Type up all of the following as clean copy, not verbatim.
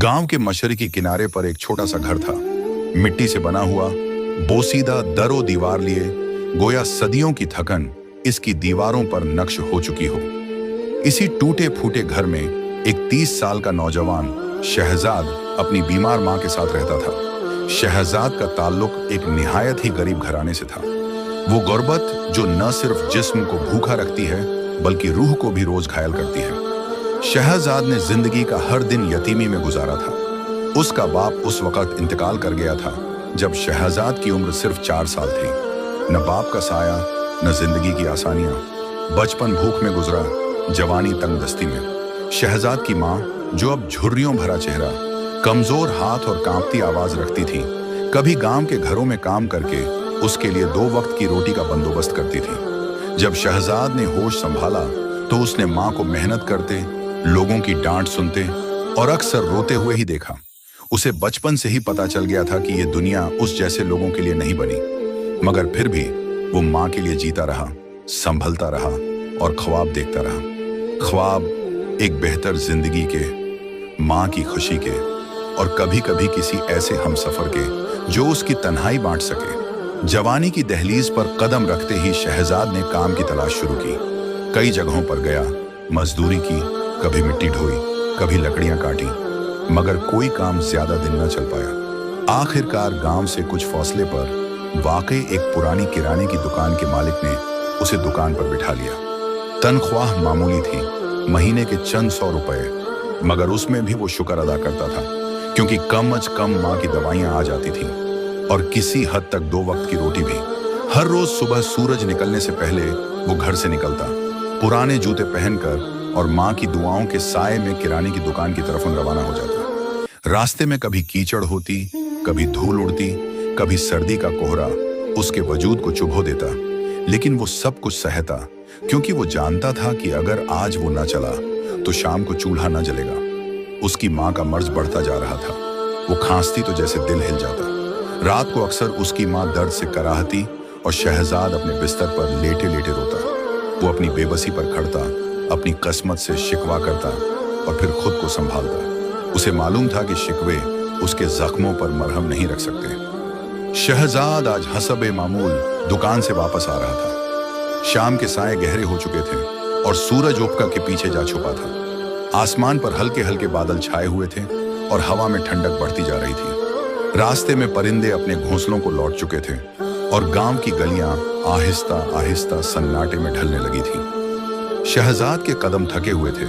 गांव के मशरकी किनारे पर एक छोटा सा घर था, मिट्टी से बना हुआ, बोसीदा दरो दीवार लिए, गोया सदियों की थकन इसकी दीवारों पर नक्श हो चुकी हो। इसी टूटे फूटे घर में एक 30 साल का नौजवान शहजाद अपनी बीमार मां के साथ रहता था। शहजाद का ताल्लुक एक निहायत ही गरीब घराने से था। वो गुर्बत जो न सिर्फ जिस्म को भूखा रखती है बल्कि रूह को भी रोज घायल करती है। शहजाद ने जिंदगी का हर दिन यतीमी में गुजारा था। उसका बाप उस वक्त इंतकाल कर गया था जब शहजाद की उम्र सिर्फ 4 साल थी। न बाप का साया, न जिंदगी की आसानियां। बचपन भूख में गुजरा, जवानी तंगदस्ती में। शहजाद की माँ, जो अब झुर्रियों भरा चेहरा, कमजोर हाथ और कांपती आवाज रखती थी, कभी गांव के घरों में काम करके उसके लिए 2 वक्त की रोटी का बंदोबस्त करती थी। जब शहजाद ने होश संभाला तो उसने माँ को मेहनत करते, लोगों की डांट सुनते और अक्सर रोते हुए ही देखा। उसे बचपन से ही पता चल गया था कि ये दुनिया उस जैसे लोगों के लिए नहीं बनी, मगर फिर भी वो माँ के लिए जीता रहा, संभलता रहा और ख्वाब देखता रहा। ख्वाब एक बेहतर जिंदगी के, माँ की खुशी के और कभी कभी किसी ऐसे हमसफर के जो उसकी तन्हाई बांट सके। जवानी की दहलीज पर कदम रखते ही शहजाद ने काम की तलाश शुरू की। कई जगहों पर गया, मजदूरी की, कभी मिट्टी ढोई, कभी लकड़ियां काटी, मगर कोई काम ज्यादा दिन न चल पाया। आखिरकार गांव से कुछ फासले पर वाकई एक पुरानी किराने की दुकान के मालिक ने उसे दुकान पर बिठा लिया। तनख्वाह मामूली थी, महीने के चंद 100 रुपए, मगर उसमें भी वो शुक्र अदा करता था क्योंकि कम अज कम माँ की दवाइयां आ जाती थी और किसी हद तक 2 वक्त की रोटी भी। हर रोज सुबह सूरज निकलने से पहले वो घर से निकलता, पुराने जूते पहनकर और माँ की दुआओं के साए में किराने की दुकान की तरफ रवाना हो जाता। रास्ते में कभी कीचड़ होती, कभी धूल उड़ती, कभी सर्दी का कोहरा उसके वजूद को चुभो देता, लेकिन वो सब कुछ सहता क्योंकि वो जानता था कि अगर आज वो न चला तो शाम को चूल्हा न जलेगा। उसकी माँ का मर्ज बढ़ता जा रहा था। वो खांसती तो जैसे दिल हिल जाता। रात को अक्सर उसकी माँ दर्द से कराहती और शहजाद अपने बिस्तर पर लेटे लेटे रोता। वो अपनी बेबसी पर खड़ता, अपनी किस्मत से शिकवा करता और फिर खुद को संभालता। उसे मालूम था कि शिकवे उसके जख्मों पर मरहम नहीं रख सकते। शहजाद आज हसबे मामूल दुकान से वापस आ रहा था। शाम के साए गहरे हो चुके थे और सूरज उपका के पीछे जा छुपा था। आसमान पर हल्के हल्के बादल छाए हुए थे और हवा में ठंडक बढ़ती जा रही थी। रास्ते में परिंदे अपने घोंसलों को लौट चुके थे और गांव की गलियां आहिस्ता आहिस्ता सन्नाटे में ढलने लगी थी। शहजाद के कदम थके हुए थे,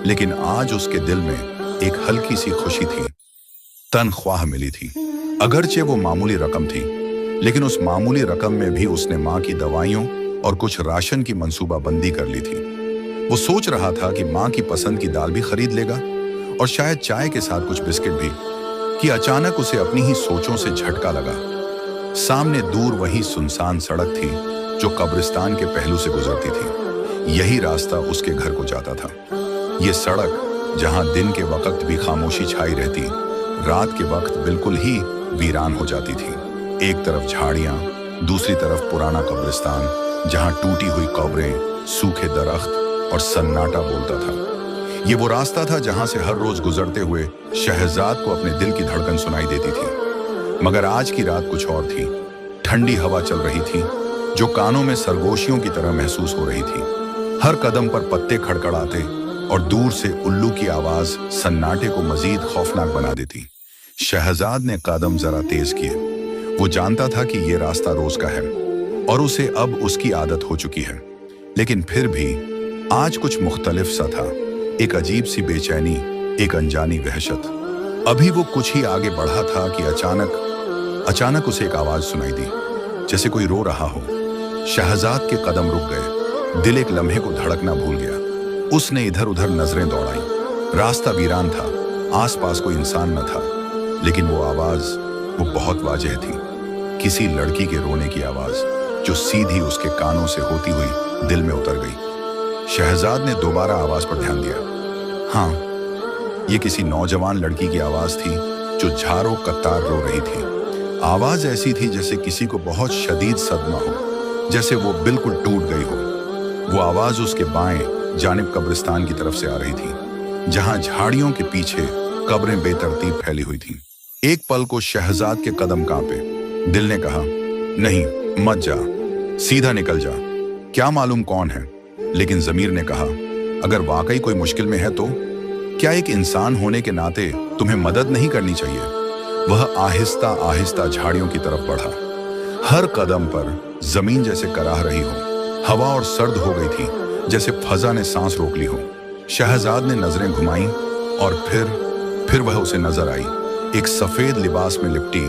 लेकिन आज उसके दिल में एक हल्की सी खुशी थी। तनख्वाह मिली थी। अगरचे वो मामूली रकम थी, लेकिन उस मामूली रकम में भी उसने माँ की दवाइयों और कुछ राशन की मंसूबाबंदी कर ली थी। वो सोच रहा था कि माँ की पसंद की दाल भी खरीद लेगा और शायद चाय के साथ कुछ बिस्किट भी, कि अचानक उसे अपनी ही सोचों से झटका लगा। सामने दूर वही सुनसान सड़क थी जो कब्रिस्तान के पहलू से गुजरती थी। यही रास्ता उसके घर को जाता था। ये सड़क जहां दिन के वक्त भी खामोशी छाई रहती, रात के वक्त बिल्कुल ही वीरान हो जाती थी। एक तरफ झाड़ियां, दूसरी तरफ पुराना कब्रिस्तान जहां टूटी हुई कब्रें, सूखे दरख्त और सन्नाटा बोलता था। ये वो रास्ता था जहां से हर रोज गुजरते हुए शहजाद को अपने दिल की धड़कन सुनाई देती थी। मगर आज की रात कुछ और थी। ठंडी हवा चल रही थी जो कानों में सरगोशियों की तरह महसूस हो रही थी। हर कदम पर पत्ते खड़खड़ाते और दूर से उल्लू की आवाज सन्नाटे को मजीद खौफनाक बना देती। शहजाद ने कदम जरा तेज किए। वो जानता था कि ये रास्ता रोज का है और उसे अब उसकी आदत हो चुकी है, लेकिन फिर भी आज कुछ मुख्तलिफ सा था। एक अजीब सी बेचैनी, एक अनजानी वहशत। अभी वो कुछ ही आगे बढ़ा था कि अचानक उसे एक आवाज सुनाई दी, जैसे कोई रो रहा हो। शहजाद के कदम रुक गए। दिल एक लम्हे को धड़कना भूल गया। उसने इधर उधर नजरें दौड़ाई। रास्ता वीरान था, आसपास कोई इंसान न था, लेकिन वो आवाज, वो बहुत वाज़ेह थी। किसी लड़की के रोने की आवाज जो सीधी उसके कानों से होती हुई दिल में उतर गई। शहजाद ने दोबारा आवाज पर ध्यान दिया। हाँ, ये किसी नौजवान लड़की की आवाज थी जो झारो कत्तार रो रही थी। आवाज ऐसी थी जैसे किसी को बहुत शदीद सदमा हो, जैसे वो बिल्कुल टूट गई हो। वो आवाज उसके बाएं जानिब कब्रिस्तान की तरफ से आ रही थी, जहां झाड़ियों के पीछे कब्रें बेतरतीब फैली हुई थीं। एक पल को शहजाद के कदम कांपे। दिल ने कहा, नहीं, मत जा, सीधा निकल जा, क्या मालूम कौन है। लेकिन ज़मीर ने कहा, अगर वाकई कोई मुश्किल में है तो क्या एक इंसान होने के नाते तुम्हें मदद नहीं करनी चाहिए। वह आहिस्ता आहिस्ता झाड़ियों की तरफ बढ़ा। हर कदम पर जमीन जैसे कराह रही हो, हवा और सर्द हो गई थी, जैसे फजा ने सांस रोक ली हो। शहजाद ने नजरें घुमाई और फिर वह उसे नजर आई। एक सफेद लिबास में लिपटी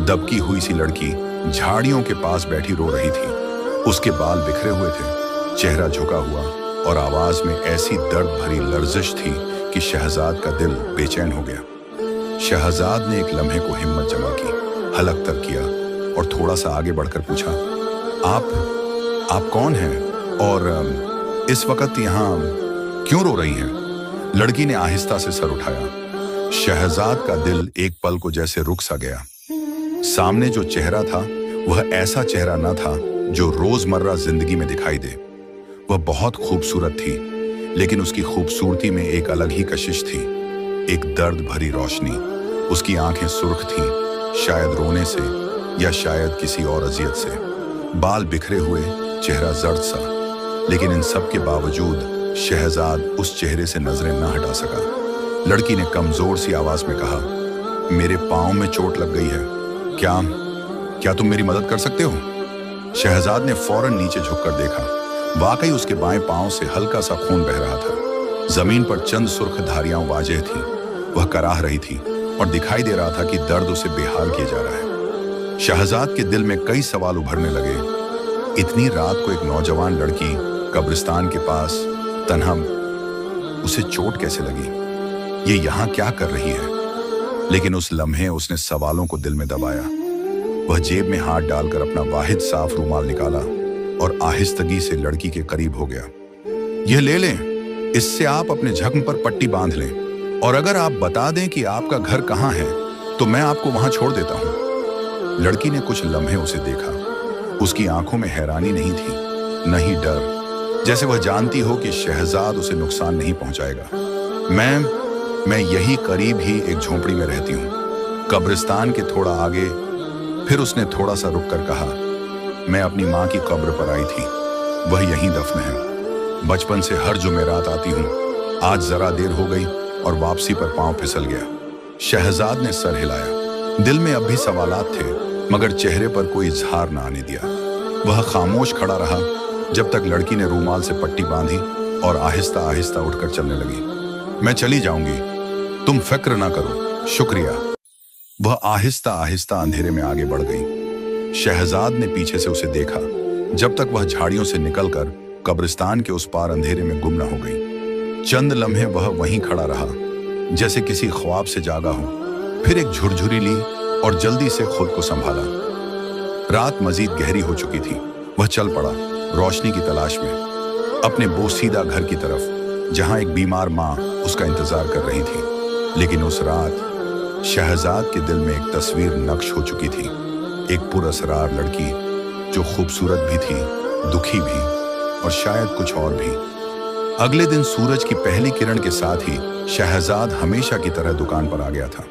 दबकी हुई सी लड़की झाड़ियों के पास बैठी रो रही थी। उसके बाल बिखरे हुए थे, चेहरा झुका हुआ और आवाज में ऐसी दर्द भरी लर्जिश थी कि शहजाद का दिल बेचैन हो गया। शहजाद ने एक लम्हे को हिम्मत जमा की, हलक तर किया और थोड़ा सा आगे बढ़कर पूछा, आप कौन हैं और इस वक्त यहाँ क्यों रो रही हैं? लड़की ने आहिस्ता से सर उठाया। शहजाद का दिल एक पल को जैसे रुक सा गया। सामने जो चेहरा था वह ऐसा चेहरा न था जो रोजमर्रा जिंदगी में दिखाई दे। वह बहुत खूबसूरत थी, लेकिन उसकी खूबसूरती में एक अलग ही कशिश थी, एक दर्द भरी रोशनी। उसकी आंखें सुर्ख थीं, शायद रोने से या शायद किसी और अजियत से। बाल बिखरे हुए, चेहरा जर्द सा, लेकिन इन सब के बावजूद शहजाद उस चेहरे से नजरें न हटा सका। लड़की ने कमजोर सी आवाज में कहा, मेरे पांव में चोट लग गई है, क्या तुम मेरी मदद कर सकते हो? शहजाद ने फौरन नीचे झुककर देखा। वाकई उसके बाएं पांव से हल्का सा खून बह रहा था। जमीन पर चंद सुर्ख धारियां वाज़ेह थीं। वह कराह रही थी और दिखाई दे रहा था कि दर्द उसे बेहाल किया जा रहा है। शहजाद के दिल में कई सवाल उभरने लगे। इतनी रात को एक नौजवान लड़की कब्रिस्तान के पास तन्हा, उसे चोट कैसे लगी? ये यहाँ क्या कर रही है? लेकिन उस लम्हे उसने सवालों को दिल में दबाया। वह जेब में हाथ डालकर अपना वाहिद साफ रूमाल निकाला और आहिस्तगी से लड़की के करीब हो गया। यह ले लें, इससे आप अपने जख्म पर पट्टी बांध लें, और अगर आप बता दें कि आपका घर कहाँ है तो मैं आपको वहां छोड़ देता हूं। लड़की ने कुछ लम्हे उसे देखा। उसकी आंखों में हैरानी नहीं थी, न ही डर, जैसे वह जानती हो कि शहजाद उसे नुकसान नहीं पहुंचाएगा। मैं यही करीब ही एक झोंपड़ी में रहती हूँ, कब्रिस्तान के थोड़ा आगे। फिर उसने थोड़ा सा रुक कर कहा, मैं अपनी माँ की कब्र पर आई थी, वह यहीं दफन है। बचपन से हर जुमेरात आती हूँ। आज जरा देर हो गई और वापसी पर पांव फिसल गया। शहजाद ने सर हिलाया। दिल में अब भी सवालात थे, मगर चेहरे पर कोई इजहार न आने दिया। वह खामोश खड़ा रहा जब तक लड़की ने रूमाल से पट्टी बांधी और आहिस्ता आहिस्ता उठकर चलने लगी। मैं चली जाऊंगी, तुम फिक्र ना करो, शुक्रिया। वह आहिस्ता आहिस्ता अंधेरे में आगे बढ़ गई। शहजाद ने पीछे से उसे देखा जब तक वह झाड़ियों से निकलकर कब्रिस्तान के उस पार अंधेरे में गुम न हो गई। चंद लम्हे वह वहीं खड़ा रहा, जैसे किसी ख्वाब से जागा हो। फिर एक झुरझुरी ली और जल्दी से खुद को संभाला। रात मजीद गहरी हो चुकी थी। वह चल पड़ा रोशनी की तलाश में, अपने बोसीदा घर की तरफ, जहां एक बीमार माँ उसका इंतजार कर रही थी। लेकिन उस रात शहजाद के दिल में एक तस्वीर नक्श हो चुकी थी, एक पुरअसरार लड़की जो खूबसूरत भी थी, दुखी भी, और शायद कुछ और भी। अगले दिन सूरज की पहली किरण के साथ ही शहजाद हमेशा की तरह दुकान पर आ गया था।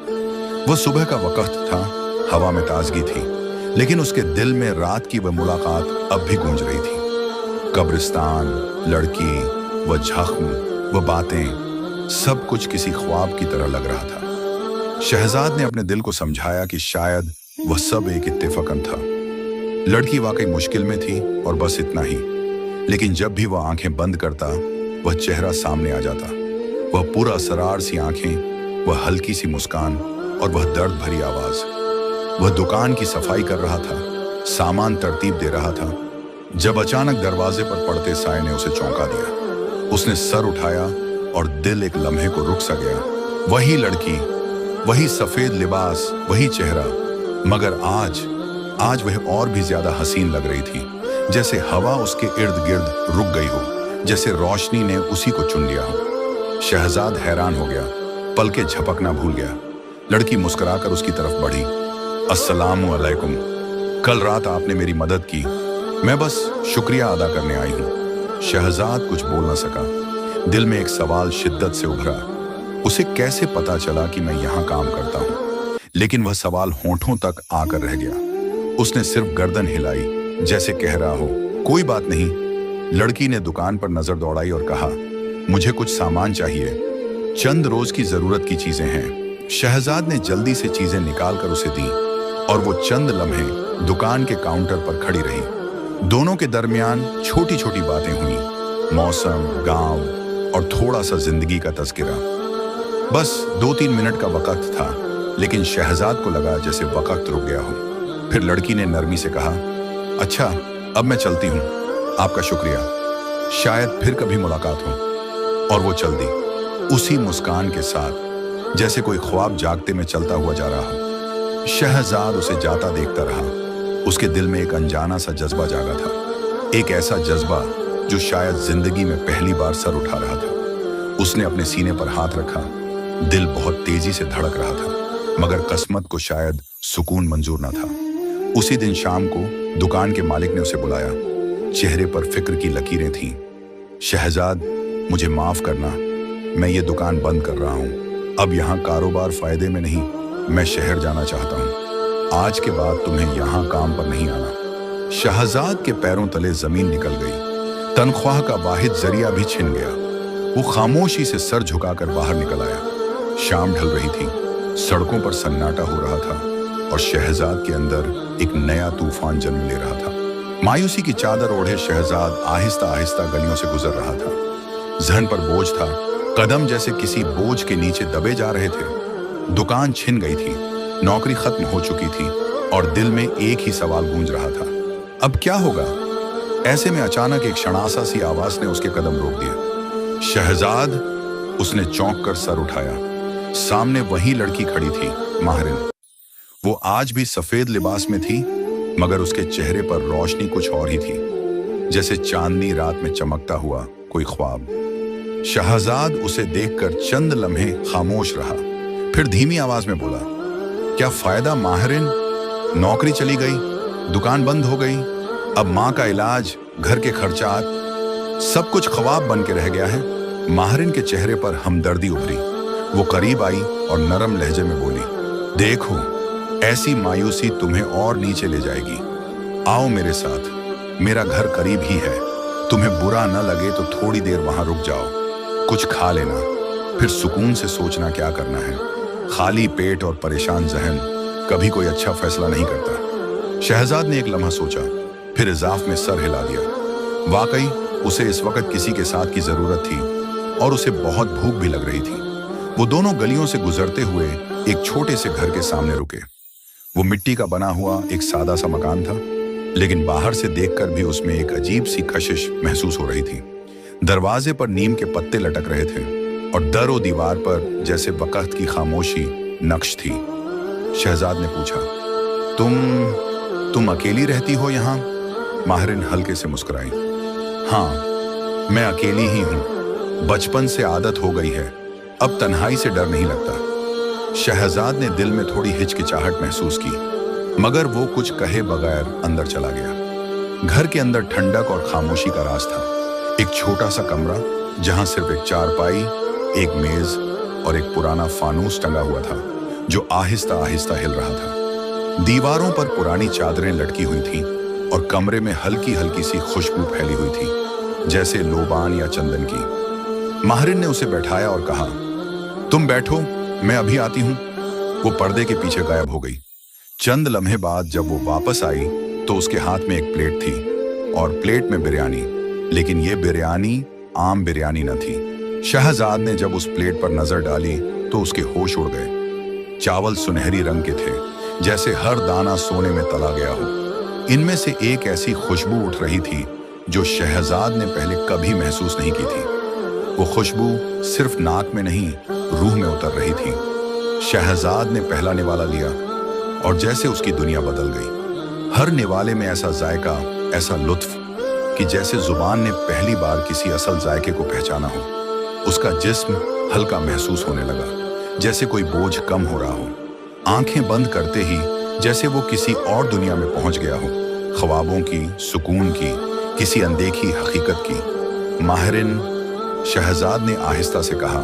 वह सुबह का वक्त था, हवा में ताजगी थी, लेकिन उसके दिल में रात की वह मुलाकात अब भी गूंज रही थी। कब्रिस्तान, लड़की, वह जख्म, वह बातें, सब कुछ किसी ख्वाब की तरह लग रहा था। शहजाद ने अपने दिल को समझाया कि शायद वह सब एक इत्तेफाकन था। लड़की वाकई मुश्किल में थी और बस इतना ही। लेकिन जब भी वह आंखें बंद करता, वह चेहरा सामने आ जाता। वह पुरअसरार सी आंखें, वह हल्की सी मुस्कान और वह दर्द भरी आवाज। वह दुकान की सफाई कर रहा था, सामान तरतीब दे रहा था, जब अचानक दरवाजे पर पड़ते साए ने उसे चौंका दिया। उसने सर उठाया और दिल एक लम्हे को रुक सा गया। वही लड़की, वही सफेद लिबास, वही चेहरा, मगर आज वह और भी ज्यादा हसीन लग रही थी, जैसे हवा उसके इर्द गिर्द रुक गई हो, जैसे रोशनी ने उसी को चुन लिया हो। शहजाद हैरान हो गया, पलके झपकना भूल गया। लड़की मुस्कुराकर उसकी तरफ बढ़ी। अस्सलामु अलैकुम, कल रात आपने मेरी मदद की, मैं बस शुक्रिया अदा करने आई हूँ। शहजाद कुछ बोल न सका। दिल में एक सवाल शिद्दत से उभरा, उसे कैसे पता चला कि मैं यहाँ काम करता हूँ? लेकिन वह सवाल होंठों तक आकर रह गया। उसने सिर्फ गर्दन हिलाई, जैसे कह रहा हो, कोई बात नहीं। लड़की ने दुकान पर नजर दौड़ाई और कहा, मुझे कुछ सामान चाहिए, चंद रोज की जरूरत की चीजें हैं। शहजाद ने जल्दी से चीजें निकालकर उसे दी और वो चंद लम्हे दुकान के काउंटर पर खड़ी रही। दोनों के दरमियान छोटी छोटी बातें हुई, मौसम, गांव और थोड़ा सा जिंदगी का तज़किरा। बस 2-3 मिनट का वक्त था, लेकिन शहजाद को लगा जैसे वक्त रुक गया हो। फिर लड़की ने नरमी से कहा, अच्छा अब मैं चलती हूँ, आपका शुक्रिया, शायद फिर कभी मुलाकात हो। और वो चल दी, उसी मुस्कान के साथ जैसे कोई ख्वाब जागते में चलता हुआ जा रहा हो। शहजाद उसे जाता देखता रहा। उसके दिल में एक अनजाना सा जज्बा जागा था, एक ऐसा जज्बा जो शायद जिंदगी में पहली बार सर उठा रहा था। उसने अपने सीने पर हाथ रखा। दिल बहुत तेजी से धड़क रहा था, मगर किस्मत को शायद सुकून मंजूर न था। उसी दिन शाम को दुकान के मालिक ने उसे बुलाया। चेहरे पर फिक्र की लकीरें थीं। शहजाद, मुझे माफ करना, मैं ये दुकान बंद कर रहा हूँ। अब यहाँ कारोबार फायदे में नहीं, मैं शहर जाना चाहता हूँ। आज के बाद तुम्हें यहाँ काम पर नहीं आना। शहजाद के पैरों तले जमीन निकल गई। तनख्वाह का वाहिद जरिया भी छिन गया। वो खामोशी से सर झुकाकर बाहर निकल आया। शाम ढल रही थी, सड़कों पर सन्नाटा हो रहा था और शहजाद के अंदर एक नया तूफान जन्म ले रहा था। मायूसी की चादर ओढ़े शहजाद आहिस्ता आहिस्ता गलियों से गुजर रहा था। जहन पर बोझ था, कदम जैसे किसी बोझ के नीचे दबे जा रहे थे। दुकान छिन गई थी, नौकरी खत्म हो चुकी थी और दिल में एक ही सवाल गूंज रहा था, अब क्या होगा? ऐसे में अचानक एक शणासा सी आवाज ने उसके कदम रोक दिए। शहजाद, उसने चौंक कर सर उठाया। सामने वही लड़की खड़ी थी, माहरिन। वो आज भी सफेद लिबास में थी, मगर उसके चेहरे पर रोशनी कुछ और ही थी, जैसे चांदनी रात में चमकता हुआ कोई ख्वाब। शहजाद उसे देखकर चंद लम्हे खामोश रहा, फिर धीमी आवाज में बोला, क्या फायदा माहरिन? नौकरी चली गई, दुकान बंद हो गई, अब माँ का इलाज, घर के खर्चात, सब कुछ ख्वाब बन के रह गया है। माहरिन के चेहरे पर हमदर्दी उभरी। वो करीब आई और नरम लहजे में बोली, देखो, ऐसी मायूसी तुम्हें और नीचे ले जाएगी। आओ मेरे साथ, मेरा घर करीब ही है। तुम्हें बुरा न लगे तो थोड़ी देर वहां रुक जाओ, कुछ खा लेना, फिर सुकून से सोचना क्या करना है। खाली पेट और परेशान जहन कभी कोई अच्छा फैसला नहीं करता। शहजाद ने एक लम्हा सोचा, फिर इजाफ में सर हिला दिया। वाकई उसे इस वक्त किसी के साथ की जरूरत थी और उसे बहुत भूख भी लग रही थी। वो दोनों गलियों से गुजरते हुए एक छोटे से घर के सामने रुके। वो मिट्टी का बना हुआ एक सादा सा मकान था, लेकिन बाहर से देखकर भी उसमें एक अजीब सी कशिश महसूस हो रही थी। दरवाजे पर नीम के पत्ते लटक रहे थे और दर और दीवार पर जैसे वक्त की खामोशी नक्श थी। शहजाद ने पूछा, तुम अकेली रहती हो यहाँ? माहरिन हल्के से मुस्कुराई। हाँ, मैं अकेली ही हूँ। बचपन से आदत हो गई है, अब तन्हाई से डर नहीं लगता। शहजाद ने दिल में थोड़ी हिचकिचाहट महसूस की, मगर वो कुछ कहे बगैर अंदर चला गया। घर के अंदर ठंडक और खामोशी का राज था। एक छोटा सा कमरा जहां सिर्फ एक चारपाई, एक मेज और एक पुराना फानूस टंगा हुआ था, जो आहिस्ता आहिस्ता हिल रहा था। दीवारों पर पुरानी चादरें लटकी हुई थीं और कमरे में हल्की हल्की सी खुशबू फैली हुई थी, जैसे लोबान या चंदन की। माहरिन ने उसे बैठाया और कहा, तुम बैठो, मैं अभी आती हूँ। वो पर्दे के पीछे गायब हो गई। चंद लम्हे बाद जब वो वापस आई तो उसके हाथ में एक प्लेट थी और प्लेट में बिरयानी, लेकिन ये बिरयानी आम बिरयानी न थी। शहजाद ने जब उस प्लेट पर नजर डाली तो उसके होश उड़ गए। चावल सुनहरी रंग के थे, जैसे हर दाना सोने में तला गया हो। इनमें से एक ऐसी खुशबू उठ रही थी जो शहजाद ने पहले कभी महसूस नहीं की थी। वो खुशबू सिर्फ नाक में नहीं, रूह में उतर रही थी। शहजाद ने पहला निवाला लिया और जैसे उसकी दुनिया बदल गई। हर निवाले में ऐसा जायका, ऐसा लुत्फ कि जैसे जुबान ने पहली बार किसी असल जायके को पहचाना हो। उसका जिस्म हल्का महसूस होने लगा, जैसे कोई बोझ कम हो रहा हो। आंखें बंद करते ही जैसे वो किसी और दुनिया में पहुंच गया हो, ख्वाबों की, सुकून की, किसी अनदेखी हकीकत की। माहरिन, शहजाद ने आहिस्ता से कहा,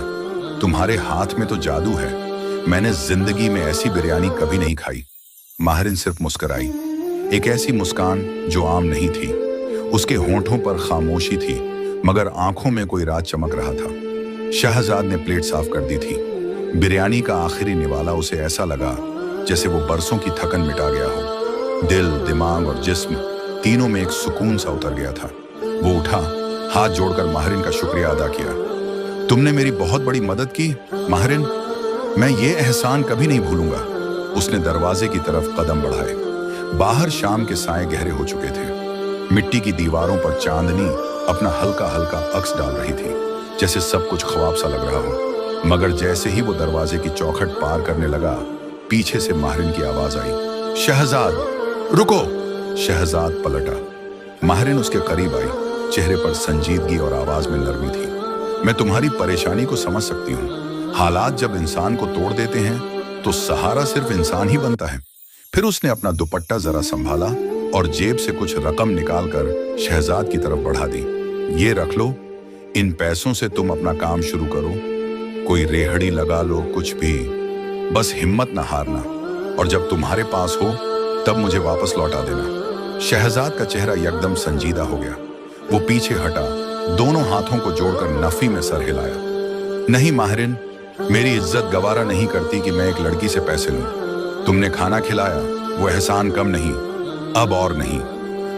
तुम्हारे हाथ में तो जादू है, मैंने जिंदगी में ऐसी बिरयानी कभी नहीं खाई। माहिरिन सिर्फ मुस्कुराई, एक ऐसी मुस्कान जो आम नहीं थी। उसके होंठों पर खामोशी थी, मगर आंखों में कोई राज चमक रहा था। शहजाद ने प्लेट साफ कर दी थी। बिरयानी का आखिरी निवाला उसे ऐसा लगा जैसे वो बरसों की थकन मिटा गया हो। दिल, दिमाग और जिस्म तीनों में एक सुकून सा उतर गया था। वो उठा, हाथ जोड़कर माहिरिन का शुक्रिया अदा किया। तुमने मेरी बहुत बड़ी मदद की माहिरिन, मैं ये एहसान कभी नहीं भूलूंगा। उसने दरवाजे की तरफ कदम बढ़ाए। बाहर शाम के साए गहरे हो चुके थे। मिट्टी की दीवारों पर चांदनी अपना हल्का हल्का अक्स डाल रही थी, जैसे सब कुछ ख्वाब सा लग रहा हो। मगर जैसे ही वो दरवाजे की चौखट पार करने लगा, पीछे से माहिरिन की आवाज आई, शहजाद रुको। शहजाद पलटा। माहिरिन उसके करीब आई, चेहरे पर संजीदगी और आवाज में नरमी थी। मैं तुम्हारी परेशानी को समझ सकती हूँ। हालात जब इंसान को तोड़ देते हैं तो सहारा सिर्फ इंसान ही बनता है। फिर उसने अपना दुपट्टा जरा संभाला और जेब से कुछ रकम निकालकर शहजाद की तरफ बढ़ा दी। ये रख लो, इन पैसों से तुम अपना काम शुरू करो, कोई रेहड़ी लगा लो, कुछ भी, बस हिम्मत ना हारना, और जब तुम्हारे पास हो तब मुझे वापस लौटा देना। शहजाद का चेहरा एकदम संजीदा हो गया। वो पीछे हटा, दोनों हाथों को जोड़कर नफी में सर हिलाया। नहीं माहिरिन, मेरी इज्जत गवारा नहीं करती कि मैं एक लड़की से पैसे लूं। तुमने खाना खिलाया, वो एहसान कम नहीं, अब और नहीं।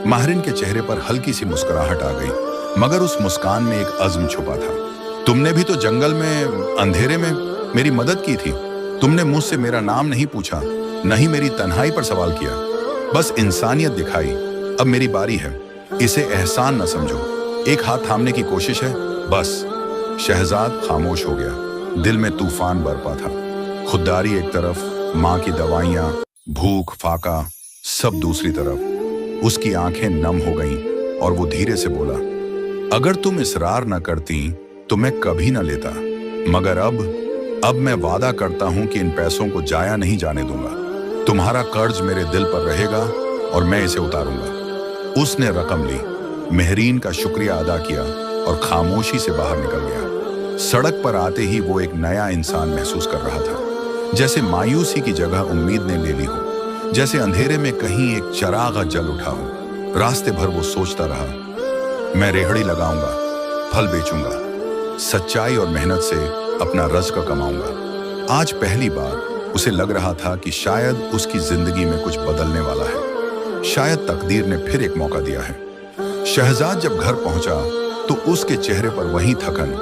माहिरिन के चेहरे पर हल्की सी मुस्कुराहट आ गई, मगर उस मुस्कान में एक अज़्म छुपा था। तुमने भी तो जंगल में अंधेरे में मेरी मदद की थी। तुमने मुझसे मेरा नाम नहीं पूछा, न ही मेरी तन्हाई पर सवाल किया, बस इंसानियत दिखाई। अब मेरी बारी है, इसे एहसान न समझो। एक हाथ थामने की कोशिश है, बस। शहजाद खामोश हो गया। दिल में तूफान बरपा था। खुददारी एक तरफ, माँ की दवाइयाँ, भूख, फाका, सब दूसरी तरफ। उसकी आंखें नम हो गईं और वो धीरे से बोला, अगर तुम इसरार न करती तो मैं कभी न लेता, मगर अब मैं वादा करता हूं कि इन पैसों को जाया नहीं जाने दूंगा। तुम्हारा कर्ज मेरे दिल पर रहेगा और मैं इसे उतारूंगा। उसने रकम ली, मेहरीन का शुक्रिया अदा किया और खामोशी से बाहर निकल गया। सड़क पर आते ही वो एक नया इंसान महसूस कर रहा था, जैसे मायूसी की जगह उम्मीद ने ले ली हो, जैसे अंधेरे में कहीं एक चिराग जल उठा हो। रास्ते भर वो सोचता रहा, मैं रेहड़ी लगाऊंगा, फल बेचूंगा, सच्चाई और मेहनत से अपना रज़्क़ कमाऊंगा। आज पहली बार उसे लग रहा था कि शायद उसकी जिंदगी में कुछ बदलने वाला है। शायद तकदीर ने फिर एक मौका दिया है। शहजाद जब घर पहुंचा तो उसके चेहरे पर वही थकन,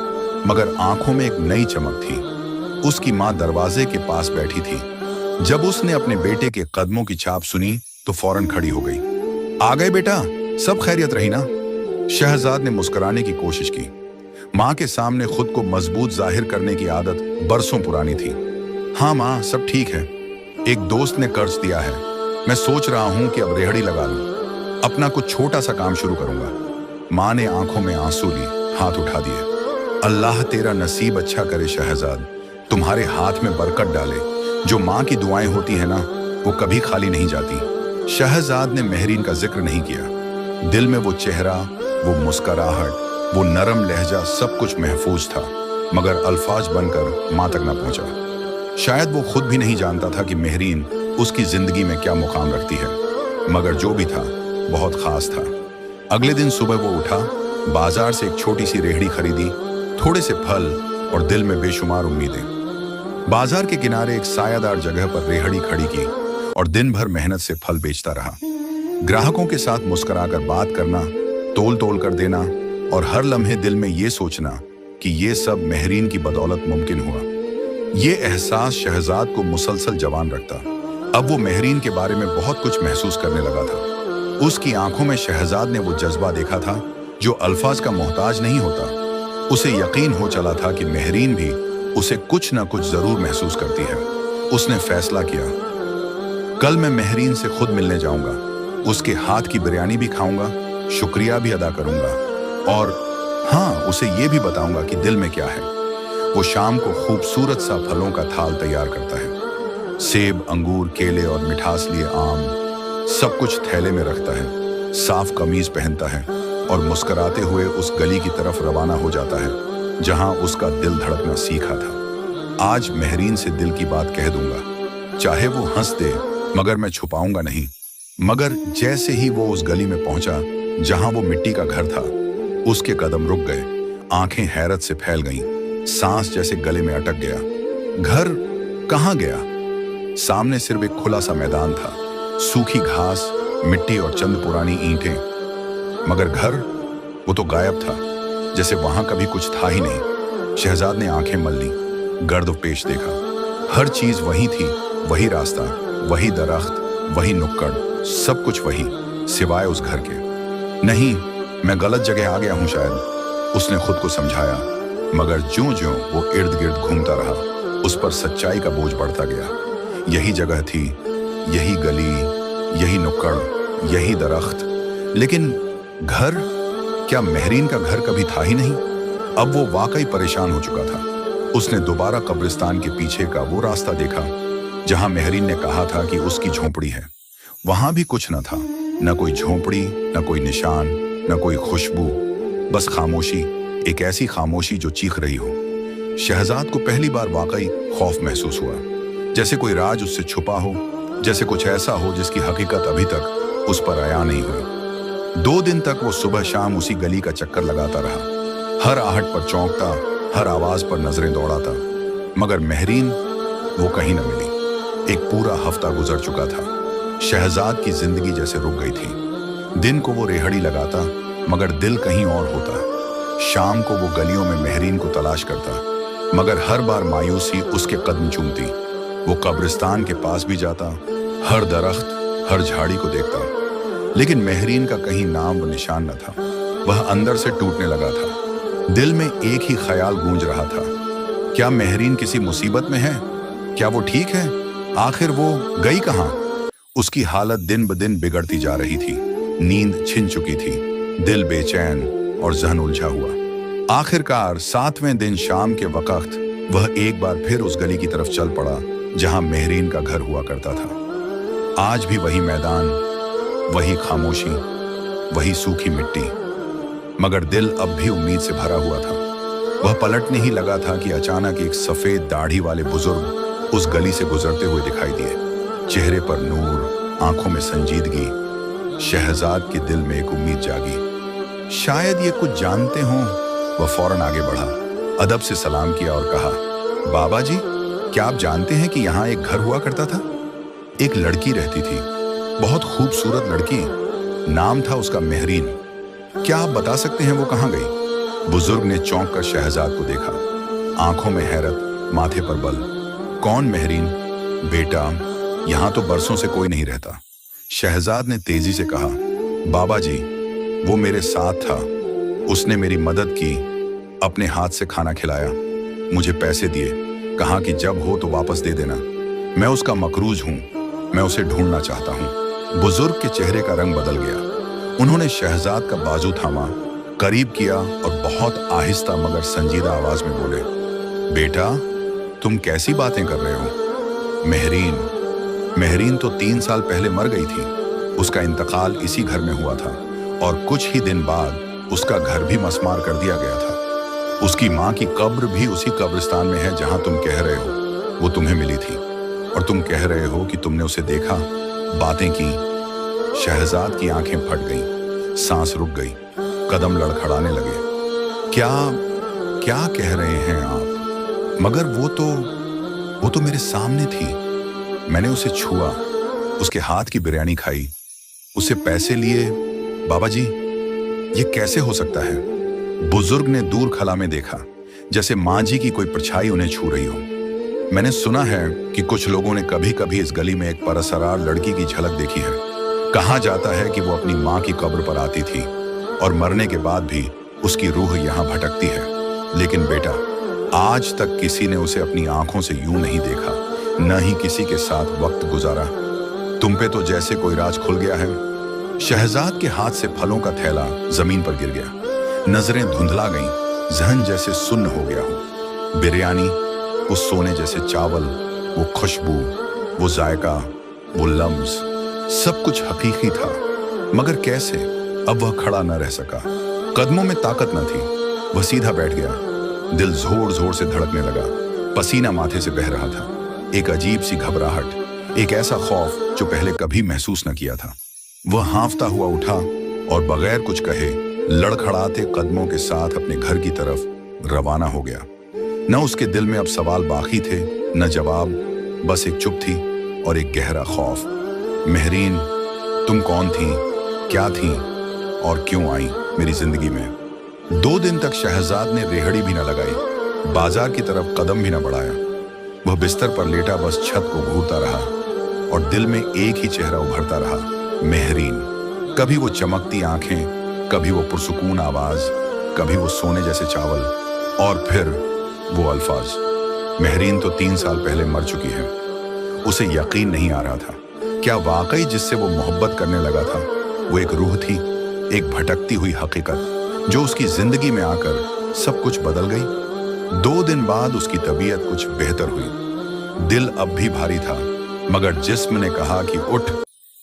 मगर आंखों में एक नई चमक थी। उसकी माँ दरवाजे के पास बैठी थी। जब उसने अपने बेटे के कदमों की छाप सुनी तो फौरन खड़ी हो गई। आ गए बेटा, सब खैरियत रही ना? शहजाद ने मुस्कुराने की कोशिश की। माँ के सामने खुद को मजबूत जाहिर करने की आदत बरसों पुरानी थी। हाँ माँ, सब ठीक है। एक दोस्त ने कर्ज दिया है, मैं सोच रहा हूँ कि अब रेहड़ी लगा लूं, अपना कुछ छोटा सा काम शुरू करूंगा। माँ ने आंखों में आंसू ली, हाथ उठा दिए। अल्लाह तेरा नसीब अच्छा करे शहजाद, तुम्हारे हाथ में बरकत डाले। जो माँ की दुआएं होती है ना, वो कभी खाली नहीं जाती। शहजाद ने मेहरीन का जिक्र नहीं किया। दिल में वो चेहरा, वो मुस्कुराहट, वो नरम लहजा, सब कुछ महफूज था, मगर अल्फाज बनकर माँ तक न पहुंचा। शायद वो खुद भी नहीं जानता था कि मेहरीन उसकी जिंदगी में क्या मुकाम रखती है, मगर जो भी था बहुत खास था। अगले दिन सुबह वो उठा, बाजार से एक छोटी सी रेहड़ी खरीदी, थोड़े से फल और दिल में बेशुमार उम्मीदें। बाजार के किनारे एक सायादार जगह पर रेहड़ी खड़ी की और दिन भर मेहनत से फल बेचता रहा। ग्राहकों के साथ मुस्कुराकर बात करना, तोल तोल कर देना और हर लम्हे दिल में ये सोचना कि ये सब मेहरीन की बदौलत मुमकिन हुआ। ये एहसास शहजाद को मुसलसल जवान रखता। अब वो मेहरीन के बारे में बहुत कुछ महसूस करने लगा था। उसकी आंखों में शहजाद ने वो जज्बा देखा था जो अल्फाज का मोहताज नहीं होता। उसे यकीन हो चला था कि मेहरीन भी उसे कुछ न कुछ जरूर महसूस करती है। उसने फैसला किया, कल मैं मेहरीन से खुद मिलने जाऊंगा, उसके हाथ की बिरयानी भी खाऊंगा, शुक्रिया भी अदा करूंगा और हाँ, उसे ये भी बताऊंगा कि दिल में क्या है। वो शाम को खूबसूरत सा फलों का थाल तैयार करता है। सेब, अंगूर, केले और मिठास लिए आम, सब कुछ थैले में रखता है। साफ कमीज पहनता है और मुस्कुराते हुए उस गली की तरफ रवाना हो जाता है जहां उसका दिल धड़कना सीखा था। आज महरीन से दिल की बात कह दूंगा, चाहे वो हंस दे मगर मैं छुपाऊंगा नहीं। मगर जैसे ही वो उस गली में पहुंचा जहां वो मिट्टी का घर था, उसके कदम रुक गए, आंखें हैरत से फैल गईं, सांस जैसे गले में अटक गया। घर कहाँ गया? सामने सिर्फ एक खुला सा मैदान था, सूखी घास, मिट्टी और चंद पुरानी ईंटें। मगर घर, वो तो गायब था, जैसे वहां कभी कुछ था ही नहीं। शहजाद ने आंखें मल ली, गर्द पेश देखा। हर चीज वही थी, वही रास्ता, वही दरख्त, वही नुक्कड़, सब कुछ वही, सिवाय उस घर के। नहीं, मैं गलत जगह आ गया हूं शायद, उसने खुद को समझाया। मगर ज्यों-ज्यों वो इर्द गिर्द घूमता रहा, उस पर सच्चाई का बोझ बढ़ता गया। यही जगह थी, यही गली, यही नुक्कड़, यही दरख्त, लेकिन घर, क्या महरीन का घर कभी था ही नहीं? अब वो वाकई परेशान हो चुका था। उसने दोबारा कब्रिस्तान के पीछे का वो रास्ता देखा जहां महरीन ने कहा था कि उसकी झोंपड़ी है। वहां भी कुछ न था, न कोई झोंपड़ी, न कोई निशान, न कोई खुशबू, बस खामोशी, एक ऐसी खामोशी जो चीख रही हो। शहजाद को पहली बार वाकई खौफ महसूस हुआ, जैसे कोई राज उससे छुपा हो, जैसे कुछ ऐसा हो जिसकी हकीकत अभी तक उस पर आया नहीं हुई। 2 दिन तक वो सुबह शाम उसी गली का चक्कर लगाता रहा, हर आहट पर चौंकता, हर आवाज पर नजरें दौड़ाता, मगर महरीन वो कहीं न मिली। एक पूरा हफ्ता गुजर चुका था। शहजाद की जिंदगी जैसे रुक गई थी। दिन को वो रेहड़ी लगाता, मगर दिल कहीं और होता। शाम को वो गलियों में महरीन को तलाश करता, मगर हर बार मायूसी उसके कदम चूमती। वो कब्रिस्तान के पास भी जाता, हर दरख्त, हर झाड़ी को देखता, लेकिन महरीन का कहीं नाम व निशान न था। वह अंदर से टूटने लगा था। दिल में एक ही ख्याल गूंज रहा था, क्या महरीन किसी मुसीबत में है? क्या वो ठीक है? आखिर वो गई कहाँ? उसकी हालत दिन ब दिन बिगड़ती जा रही थी। नींद छिन चुकी थी, दिल बेचैन और जहन उलझा हुआ। आखिरकार 7वें दिन शाम के वक्त वह एक बार फिर उस गली की तरफ चल पड़ा जहां महरीन का घर हुआ करता था। आज भी वही मैदान, वही खामोशी, वही सूखी मिट्टी, मगर दिल अब भी उम्मीद से भरा हुआ था। वह पलटने ही लगा था कि अचानक एक सफेद दाढ़ी वाले बुजुर्ग उस गली से गुजरते हुए दिखाई दिए। चेहरे पर नूर, आंखों में संजीदगी। शहजाद के दिल में एक उम्मीद जागी, शायद ये कुछ जानते हों। वह फौरन आगे बढ़ा, अदब से सलाम किया और कहा, बाबा जी, क्या आप जानते हैं कि यहाँ एक घर हुआ करता था? एक लड़की रहती थी, बहुत खूबसूरत लड़की, नाम था उसका महरीन। क्या आप बता सकते हैं वो कहाँ गई? बुजुर्ग ने चौंक कर शहजाद को देखा, आंखों में हैरत, माथे पर बल। कौन महरीन? बेटा, यहाँ तो बरसों से कोई नहीं रहता। शहजाद ने तेजी से कहा, बाबा जी, वो मेरे साथ था, उसने मेरी मदद की, अपने हाथ से खाना खिलाया, मुझे पैसे दिए, कहा कि जब हो तो वापस दे देना। मैं उसका मकरूज हूँ, मैं उसे ढूंढना चाहता हूँ। बुजुर्ग के चेहरे का रंग बदल गया। उन्होंने शहजाद का बाजू थामा, करीब किया और बहुत आहिस्ता मगर संजीदा आवाज में बोले, बेटा, तुम कैसी बातें कर रहे हो? महरीन तो 3 साल पहले मर गई थी। उसका इंतकाल इसी घर में हुआ था और कुछ ही दिन बाद उसका घर भी मसमार कर दिया गया था। उसकी माँ की कब्र भी उसी कब्रिस्तान में है जहां तुम कह रहे हो वो तुम्हें मिली थी, और तुम कह रहे हो कि तुमने उसे देखा, बातें की। शहजाद की आंखें फट गईं, सांस रुक गई, कदम लड़खड़ाने लगे। क्या कह रहे हैं आप? मगर वो तो मेरे सामने थी। मैंने उसे छुआ, उसके हाथ की बिरयानी खाई, उसे पैसे लिए। बाबा जी, ये कैसे हो सकता है? बुजुर्ग ने दूर खला में देखा, जैसे माँ जी की कोई परछाई उन्हें छू रही हो। मैंने सुना है कि कुछ लोगों ने कभी कभी इस गली में एक परसरार लड़की की झलक देखी है। कहा जाता है कि वो अपनी माँ की कब्र पर आती थी और मरने के बाद भी उसकी रूह यहाँ भटकती है। लेकिन बेटा, आज तक किसी ने उसे अपनी आंखों से यूं नहीं देखा, न ही किसी के साथ वक्त गुजारा। तुम पे तो जैसे कोई राज खुल गया है। शहजाद के हाथ से फलों का थैला जमीन पर गिर गया, नजरें धुंधला गईं, जहन जैसे सुन्न हो गया हो। बिरयानी, वो सोने जैसे चावल, वो खुशबू, वो जायका, वो लम्स, सब कुछ हकीकी था। मगर कैसे? अब वह खड़ा न रह सका, कदमों में ताकत न थी। वह सीधा बैठ गया, दिल जोर जोर से धड़कने लगा। पसीना माथे से बह रहा था, एक अजीब सी घबराहट, एक ऐसा खौफ जो पहले कभी महसूस न किया था। वह हांफता हुआ उठा और बगैर कुछ कहे लड़खड़ाते कदमों के साथ अपने घर की तरफ रवाना हो गया। न उसके दिल में अब सवाल बाकी थे, न जवाब, बस एक चुप थी और एक गहरा खौफ। महरीन, तुम कौन थी, क्या थी और क्यों आई मेरी जिंदगी में? 2 दिन तक शहजाद ने रेहड़ी भी न लगाई, बाजार की तरफ कदम भी न बढ़ाया। वह बिस्तर पर लेटा बस छत को घूरता रहा और दिल में एक ही चेहरा उभरता रहा, महरीन। कभी वो चमकती आंखें, कभी वो पुरसुकून आवाज, कभी वो सोने जैसे चावल, और फिर वो अल्फाज। महरीन तो 3 साल पहले मर चुकी है। उसे यकीन नहीं आ रहा था, क्या वाकई जिससे वो मोहब्बत करने लगा था वो एक रूह थी, एक भटकती हुई हकीकत जो उसकी जिंदगी में आकर सब कुछ बदल गई। 2 दिन बाद उसकी तबीयत कुछ बेहतर हुई। दिल अब भी भारी था, मगर जिस्म ने कहा कि उठ,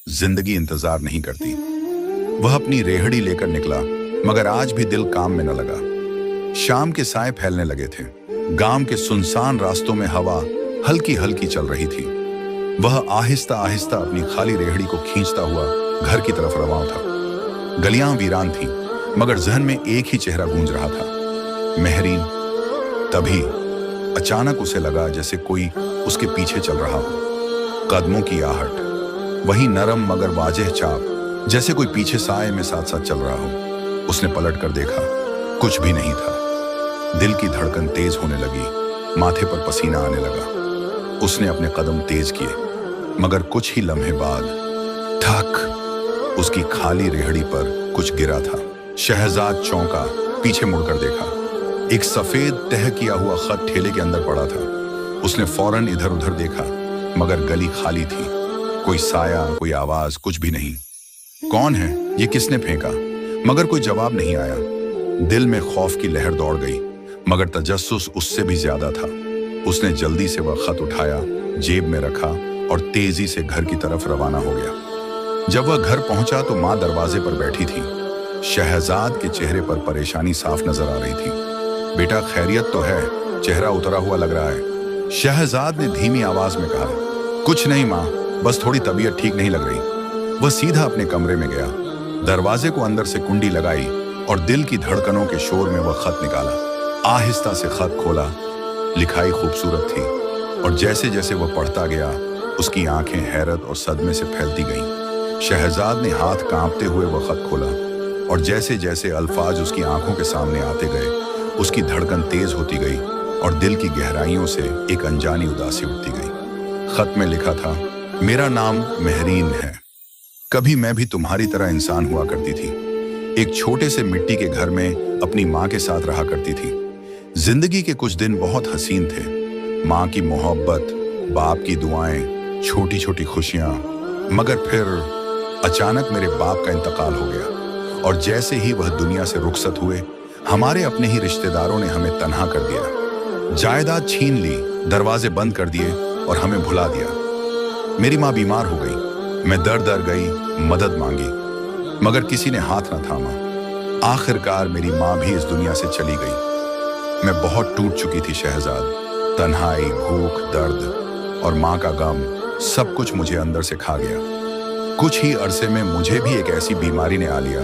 जिंदगी इंतजार नहीं करती। वह अपनी रेहड़ी लेकर निकला, मगर आज भी दिल काम में न लगा। शाम के साए फैलने लगे थे। गांव के सुनसान रास्तों में हवा हल्की हल्की चल रही थी। वह आहिस्ता आहिस्ता अपनी खाली रेहड़ी को खींचता हुआ घर की तरफ रवाना था। गलियां वीरान थीं, मगर जहन में एक ही चेहरा गूंज रहा था, महरीन। तभी अचानक उसे लगा जैसे कोई उसके पीछे चल रहा हो। कदमों की आहट, वही नरम मगर वाज़ेह चाप, जैसे कोई पीछे साए में साथ साथ चल रहा हो। उसने पलट कर देखा, कुछ भी नहीं था। दिल की धड़कन तेज होने लगी, माथे पर पसीना आने लगा। उसने अपने कदम तेज किए, मगर कुछ ही लम्हे बाद ठक, उसकी खाली रेहड़ी पर कुछ गिरा था। शहजाद चौंका, पीछे मुड़कर देखा। एक सफेद तह किया हुआ खत ठेले के अंदर पड़ा था। उसने फौरन इधर उधर देखा, मगर गली खाली थी। कोई साया, कोई आवाज, कुछ भी नहीं। कौन है ये, किसने फेंका? मगर कोई जवाब नहीं आया। दिल में खौफ की लहर दौड़ गई, मगर तजस्सुस उससे भी ज्यादा था। उसने जल्दी से वह खत उठाया, जेब में रखा और तेजी से घर की तरफ रवाना हो गया। जब वह घर पहुंचा तो माँ दरवाजे पर बैठी थी। शहजाद के चेहरे पर परेशानी साफ नजर आ रही थी। बेटा, खैरियत तो है? चेहरा उतरा हुआ लग रहा है। शहजाद ने धीमी आवाज में कहा। कुछ नहीं माँ, बस थोड़ी तबीयत ठीक नहीं लग रही। वह सीधा अपने कमरे में गया, दरवाजे को अंदर से कुंडी लगाई और दिल की धड़कनों के शोर में वह खत निकाला। आहिस्ता से खत खोला। लिखाई खूबसूरत थी और जैसे जैसे वह पढ़ता गया उसकी आंखें हैरत और सदमे से फैलती गईं। शहजाद ने हाथ कांपते हुए वह खत खोला और जैसे जैसे अल्फाज उसकी आंखों के सामने आते गए उसकी धड़कन तेज होती गई और दिल की गहराइयों से एक अनजानी उदासी उठती गई। खत में लिखा था, मेरा नाम महरीन है। कभी मैं भी तुम्हारी तरह इंसान हुआ करती थी। एक छोटे से मिट्टी के घर में अपनी माँ के साथ रहा करती थी। जिंदगी के कुछ दिन बहुत हसीन थे। माँ की मोहब्बत, बाप की दुआएं, छोटी छोटी खुशियां। मगर फिर अचानक मेरे बाप का इंतकाल हो गया और जैसे ही वह दुनिया से रुखसत हुए, हमारे अपने ही रिश्तेदारों ने हमें तन्हा कर दिया। जायदाद छीन ली, दरवाजे बंद कर दिए और हमें भुला दिया। मेरी माँ बीमार हो गई। मैं दर दर गई, मदद मांगी, मगर किसी ने हाथ न थामा। आखिरकार मेरी माँ भी इस दुनिया से चली गई। मैं बहुत टूट चुकी थी शहजाद। तन्हाई, भूख, दर्द और माँ का गम, सब कुछ मुझे अंदर से खा गया। कुछ ही अरसे में मुझे भी एक ऐसी बीमारी ने आ लिया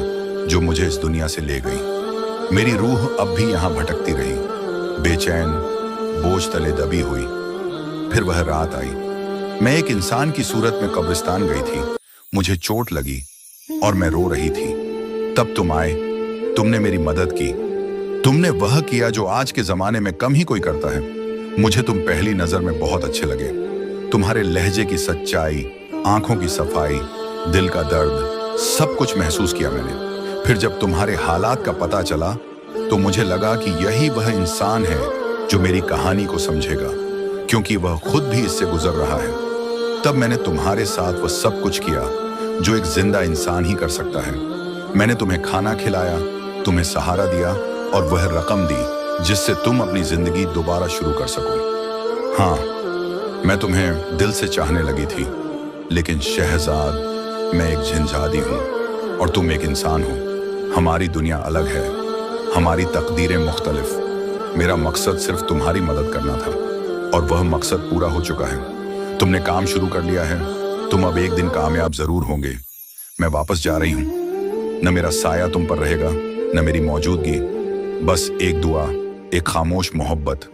जो मुझे इस दुनिया से ले गई। मेरी रूह अब भी यहाँ भटकती रही, बेचैन, बोझ तले दबी हुई। फिर वह रात आई। मैं एक इंसान की सूरत में कब्रिस्तान गई थी। मुझे चोट लगी और मैं रो रही थी। तब तुम आए, तुमने मेरी मदद की। तुमने वह किया जो आज के जमाने में कम ही कोई करता है। मुझे तुम पहली नजर में बहुत अच्छे लगे। तुम्हारे लहजे की सच्चाई, आंखों की सफाई, दिल का दर्द, सब कुछ महसूस किया मैंने। फिर जब तुम्हारे हालात का पता चला तो मुझे लगा कि यही वह इंसान है जो मेरी कहानी को समझेगा, क्योंकि वह खुद भी इससे गुजर रहा है। तब मैंने तुम्हारे साथ वह सब कुछ किया जो एक जिंदा इंसान ही कर सकता है। मैंने तुम्हें खाना खिलाया, तुम्हें सहारा दिया और वह रकम दी जिससे तुम अपनी जिंदगी दोबारा शुरू कर सको। हाँ, मैं तुम्हें दिल से चाहने लगी थी, लेकिन शहजाद, मैं एक झंझादी हूँ और तुम एक इंसान हो। हमारी दुनिया अलग है, हमारी तकदीरें मुख्तलिफ। मेरा मकसद सिर्फ तुम्हारी मदद करना था। और वह मकसद पूरा हो चुका है। तुमने काम शुरू कर लिया है, तुम अब एक दिन कामयाब जरूर होंगे। मैं वापस जा रही हूँ। न मेरा साया तुम पर रहेगा, न मेरी मौजूदगी, बस एक दुआ, एक खामोश मोहब्बत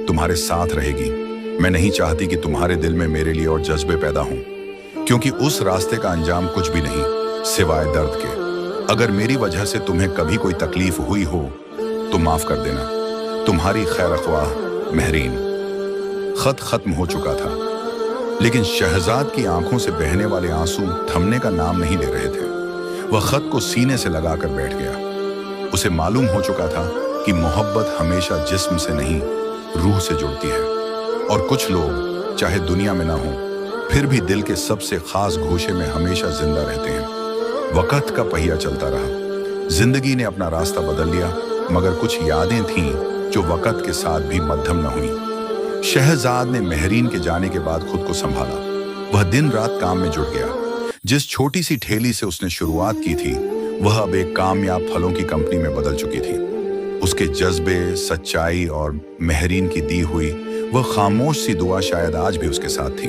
तुम्हारे साथ रहेगी। मैं नहीं चाहती कि तुम्हारे दिल में मेरे लिए और जज्बे पैदा हों, क्योंकि उस रास्ते का अंजाम कुछ भी नहीं सिवाय दर्द के। अगर मेरी वजह से तुम्हें कभी कोई तकलीफ हुई हो तो माफ कर देना। तुम्हारी खैर ख्वाह महरीन। खत खत्म हो चुका था, लेकिन शहजाद की आंखों से बहने वाले आंसू थमने का नाम नहीं ले रहे थे। वह खत को सीने से लगाकर बैठ गया। उसे मालूम हो चुका था कि मोहब्बत हमेशा जिस्म से नहीं, रूह से जुड़ती है। और कुछ लोग चाहे दुनिया में ना हो, फिर भी दिल के सबसे खास गोशे में हमेशा जिंदा रहते हैं। वक्त का पहिया चलता रहा, जिंदगी ने अपना रास्ता बदल लिया, मगर कुछ यादें थीं जो वक्त के साथ भी मध्यम न हुई। शहजाद ने महरीन के जाने के बाद खुद को संभाला। वह दिन रात काम में जुट गया। जिस छोटी सी ठेली से उसने शुरुआत की थी, वह अब एक कामयाब फलों की कंपनी में बदल चुकी थी। उसके जज्बे, सच्चाई और महरीन की दी हुई वह खामोश सी दुआ शायद आज भी उसके साथ थी।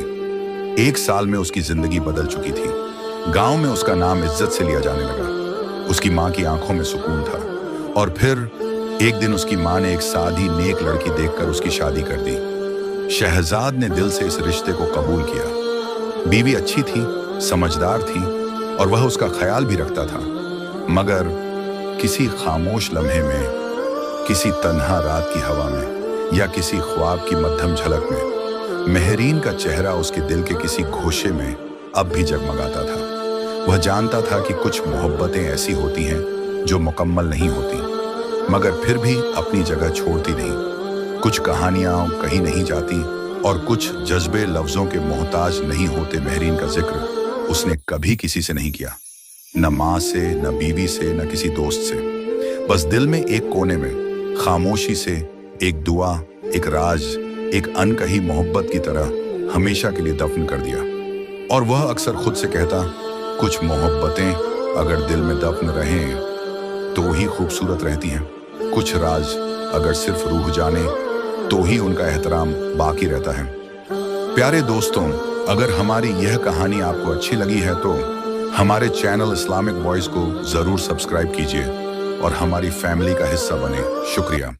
1 साल में उसकी जिंदगी बदल चुकी थी। गांव में उसका नाम इज्जत से लिया जाने लगा। उसकी माँ की आंखों में सुकून था। और फिर एक दिन उसकी माँ ने एक सादी नेक लड़की देखकर उसकी शादी कर दी। शहजाद ने दिल से इस रिश्ते को कबूल किया। बीवी अच्छी थी, समझदार थी और वह उसका ख्याल भी रखता था। मगर किसी खामोश लम्हे में, किसी तन्हा रात की हवा में या किसी ख्वाब की मध्यम झलक में महरीन का चेहरा उसके दिल के किसी गोशे में अब भी जगमगाता था। वह जानता था कि कुछ मोहब्बतें ऐसी होती हैं जो मुकम्मल नहीं होती, मगर फिर भी अपनी जगह छोड़ती नहीं। कुछ कहानियां कहीं नहीं जाती और कुछ जज्बे लफ्जों के मोहताज नहीं होते। महरीन का जिक्र उसने कभी किसी से नहीं किया, न माँ से, न बीवी से, न किसी दोस्त से। बस दिल में एक कोने में खामोशी से एक दुआ, एक राज, एक अनकही मोहब्बत की तरह हमेशा के लिए दफन कर दिया। और वह अक्सर खुद से कहता, कुछ मोहब्बतें अगर दिल में दफन रहें तो ही खूबसूरत रहती हैं। कुछ राज अगर सिर्फ रूह जाने तो ही उनका एहतराम बाकी रहता है। प्यारे दोस्तों, अगर हमारी यह कहानी आपको अच्छी लगी है तो हमारे चैनल इस्लामिक वॉइस को जरूर सब्सक्राइब कीजिए और हमारी फैमिली का हिस्सा बने। शुक्रिया।